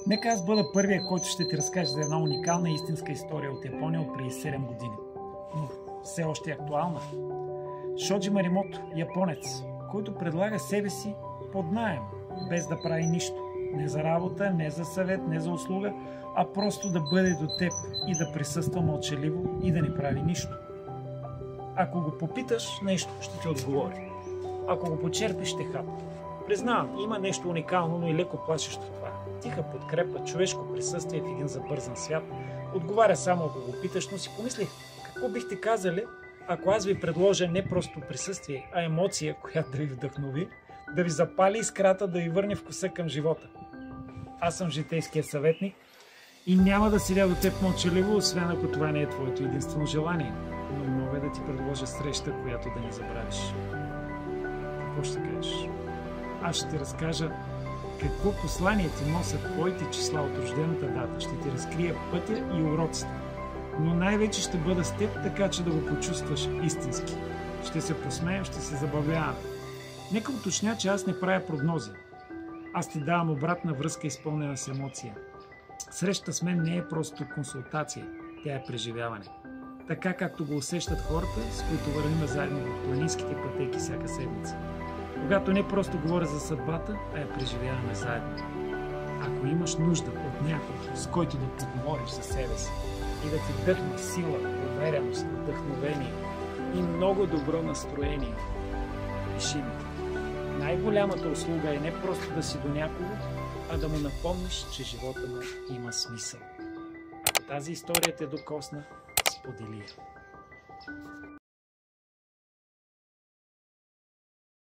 Нека аз бъда първия, който ще ти разкаже за една уникална истинска история от Япония от преди 7 години. Но все още е актуална. Шоджи Маримото, японец, който предлага себе си под наем, без да прави нищо. Не за работа, не за съвет, не за услуга, а просто да бъде до теб и да присъства мълчаливо и да не прави нищо. Ако го попиташ нещо, ще ти отговори. Ако го почерпиш, ще хапа. Признавам, има нещо уникално, но и леко плашещо в това. Тиха подкрепа, човешко присъствие в един забързан свят. Отговаря само ако го питаш, но си помислих, какво бихте казали, ако аз ви предложа не просто присъствие, а емоция, която да ви вдъхнови, да ви запали искрата, да ви върне вкуса към живота. Аз съм житейския съветник и няма да седя до теб мълчаливо, освен ако това не е твоето единствено желание. Но мога да ти предложа среща, която да не забравиш. Какво ще кажеш? Аз ще ти разкажа какво послание ти носят твоите числа от рождената дата. Ще ти разкрия пътя и уроците. Но най-вече ще бъда с теб, така че да го почувстваш истински. Ще се посмеем, ще се забавлявам. Нека уточня, че аз не правя прогнози. Аз ти давам обратна връзка, изпълнена с емоция. Среща с мен не е просто консултация, тя е преживяване. Така както го усещат хората, с които вървим заедно в планинските пътеки всяка седмица. Когато не просто говоря за съдбата, а я преживяваме заедно. Ако имаш нужда от някой, с който да поговориш за себе си и да ти дъхне сила, увереност, вдъхновение и много добро настроение, пиши ми. Най-голямата услуга е не просто да си до някого, а да му напомниш, че живота му има смисъл. Ако тази история те докосна, сподели я.